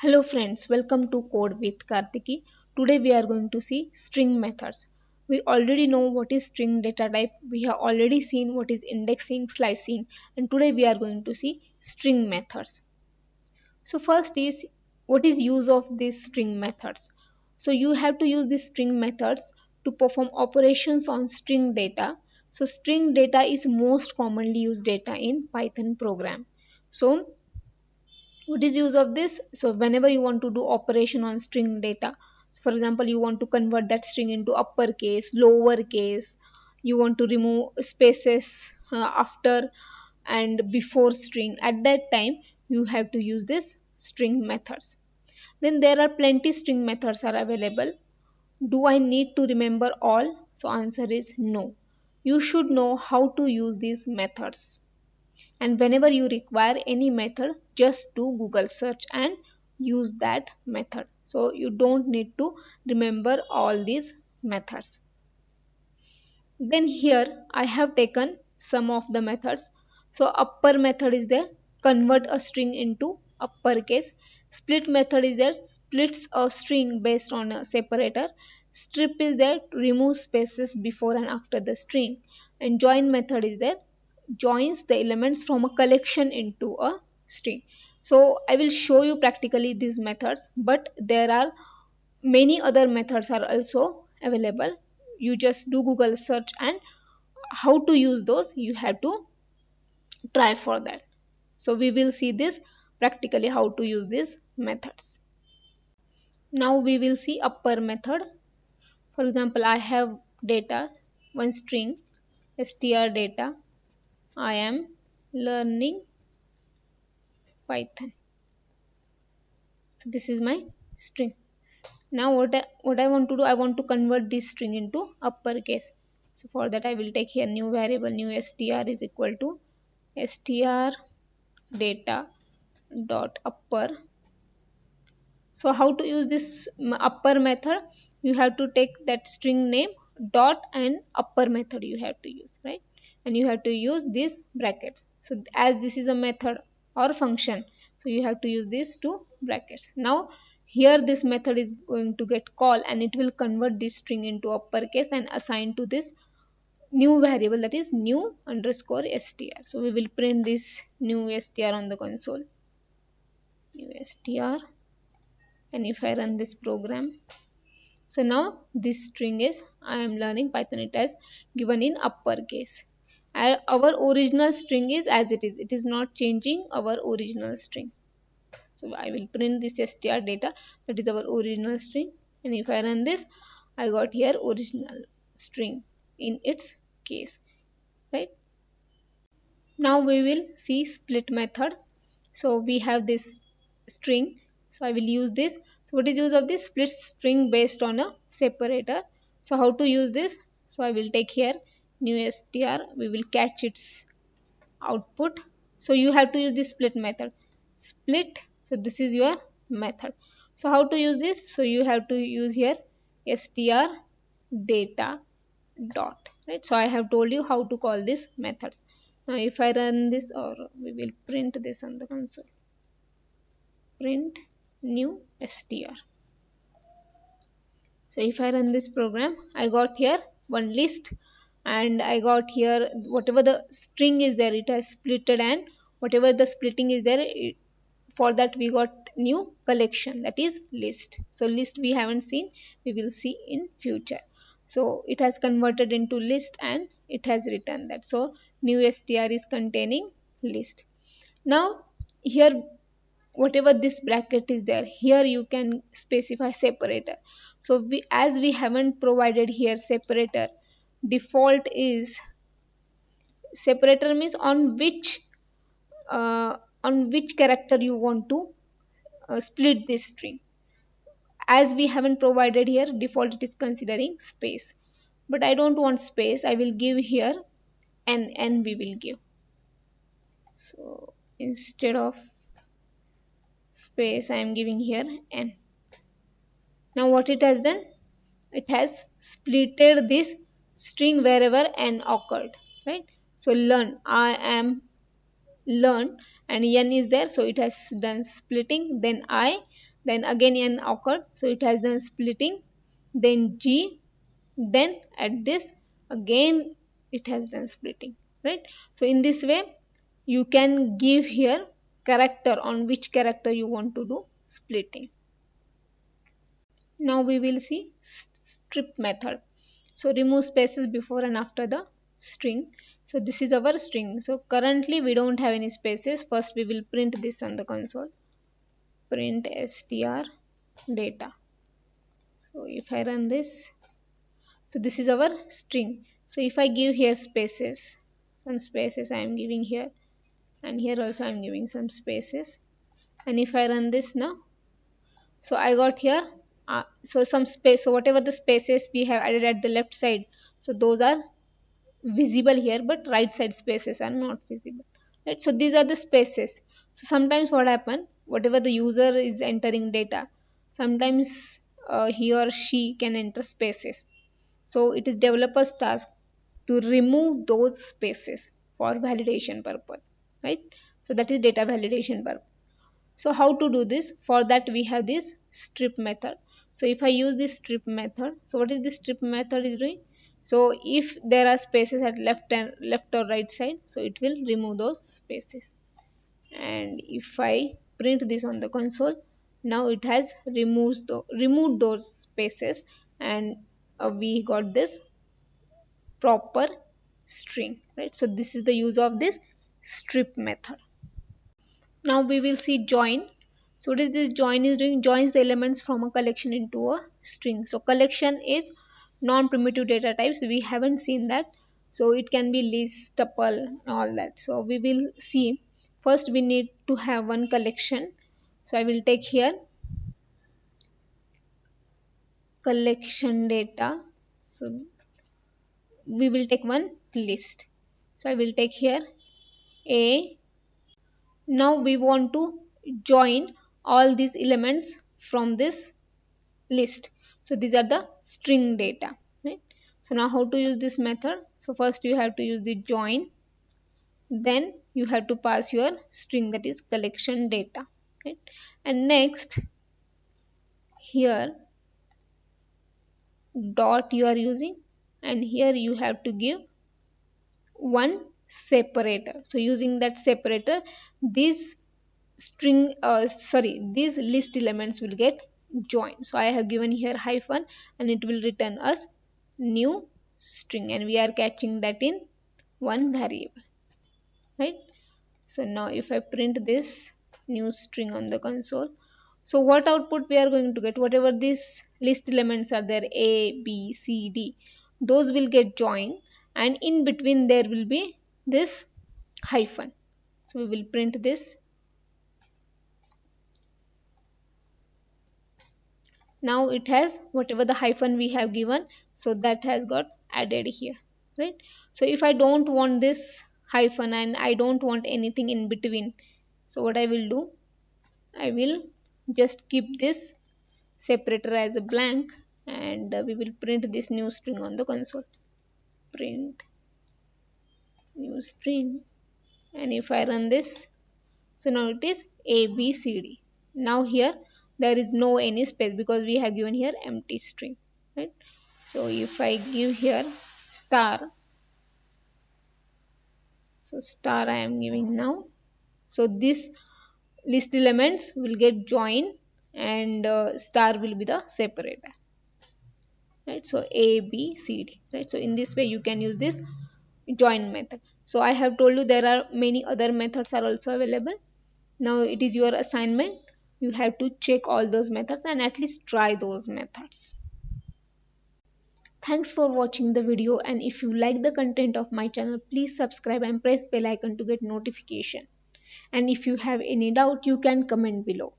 Hello friends, welcome to Code with Kartiki. Today we are going to see string methods. We already know what is string data type. We have already seen what is indexing, slicing, and today we are going to see string methods. So first is what is use of these string methods. So you have to use these string methods to perform operations on string data. So string data is most commonly used data in Python program. So what is use of this? So whenever you want to do operation on string data, for example, you want to convert that string into uppercase, lowercase, you want to remove spaces after and before string, at that time you have to use this string methods. Then there are plenty string methods are available. Do I need to remember all? So answer is no. You should know how to use these methods, and whenever you require any method, just do Google search and use that method. So you don't need to remember all these methods. Then here I have taken some of the methods. So upper method is there, convert a string into uppercase. Split method is there, splits a string based on a separator. Strip is there, to remove spaces before and after the string. And join method is there, joins the elements from a collection into a string. So I will show you practically these methods, but there are many other methods are also available. You just do Google search, and how to use those you have to try for that. So we will see this practically how to use these methods. Now we will see upper method. For example, I have data, one string, str data. I am learning Python. So this is my string. Now what I want to do, I want to convert this string into uppercase. So for that I will take here new variable, new str is equal to str data dot upper. So how to use this upper method? You have to take that string name dot and upper method you have to use, right? And you have to use these brackets. So as this is a method or function, so you have to use these two brackets. Now here this method is going to get called, and it will convert this string into uppercase and assign to this new variable, that is new underscore str. So we will print this new str on the console, new str. And if I run this program, so now this string is I am learning Python, it has given in uppercase. Our original string is as it is not changing our original string. So I will print this str data, that is our original string, and if I run this, I got here original string in its case, right? Now we will see split method. So we have this string, so I will use this. So what is use of this? Split string based on a separator. So how to use this? So I will take here new str, we will catch its output. So you have to use this split method, split. So this is your method. So how to use this? So you have to use here str data dot, right? So I have told you how to call this methods. Now if I run this, or we will print this on the console, print new str. So if I run this program, I got here one list, and I got here whatever the string is there, it has splitted, and whatever the splitting is there, for that we got new collection, that is list. So list we haven't seen, we will see in future. So it has converted into list and it has written that. So new str is containing list. Now here whatever this bracket is there, here you can specify separator. So as we haven't provided here separator, default is separator means on which character you want to split this string. As we haven't provided here, default it is considering space, but I don't want space, I will give here n we will give. So instead of space I am giving here n. Now what it has done, it has splitted this string wherever n occurred, right? So learn, I am learn, and n is there, so it has done splitting. Then I, then again n occurred, so it has done splitting, then G, then at this again it has done splitting, right? So in this way you can give here character on which character you want to do splitting. Now we will see strip method. So remove spaces before and after the string. So this is our string. So currently we don't have any spaces. First we will print this on the console. Print str data. So if I run this, so this is our string. So if I give here spaces, some spaces I am giving here, and here also I am giving some spaces, and if I run this now, so I got here so some space, so whatever the spaces we have added at the left side, so those are visible here, but right side spaces are not visible, right? So these are the spaces. So sometimes what happen, whatever the user is entering data, sometimes he or she can enter spaces, so it is developer's task to remove those spaces for validation purpose, right? So that is data validation purpose. So how to do this? For that we have this strip method. So if I use this strip method, so what is this strip method is doing? So if there are spaces at left or right side, so it will remove those spaces. And if I print this on the console, now it has removed those spaces, and we got this proper string, right? So this is the use of this strip method. Now we will see join. So what is this join is doing? Joins the elements from a collection into a string. So collection is non-primitive data types. We haven't seen that. So it can be list, tuple, all that. So we will see. First we need to have one collection. So I will take here collection data. So we will take one list. So I will take here A. Now we want to join all these elements from this list. So these are the string data, right? So now how to use this method? So first you have to use the join, then you have to pass your string, that is collection data, right? And next here dot you are using, and here you have to give one separator. So using that separator, these these list elements will get joined. So I have given here hyphen, and it will return us new string, and we are catching that in one variable, right? So now if I print this new string on the console, so what output we are going to get? Whatever these list elements are there, A, B, C, D, those will get joined, and in between there will be this hyphen. So we will print this. Now it has whatever the hyphen we have given, so that has got added here, right? So if I don't want this hyphen and I don't want anything in between, so what I will do, I will just keep this separator as a blank, and we will print this new string on the console. Print new string, and if I run this, so now it is A, B, C, D. Now here there is no any space because we have given here empty string, right? So if I give here star, so star I am giving now, so this list elements will get joined, and star will be the separator, right? So A, B, C, D, right? So in this way you can use this join method. So I have told you there are many other methods are also available. Now it is your assignment. You have to check all those methods and at least try those methods. Thanks for watching the video, and if you like the content of my channel, please subscribe and press bell icon to get notification. And if you have any doubt, you can comment below.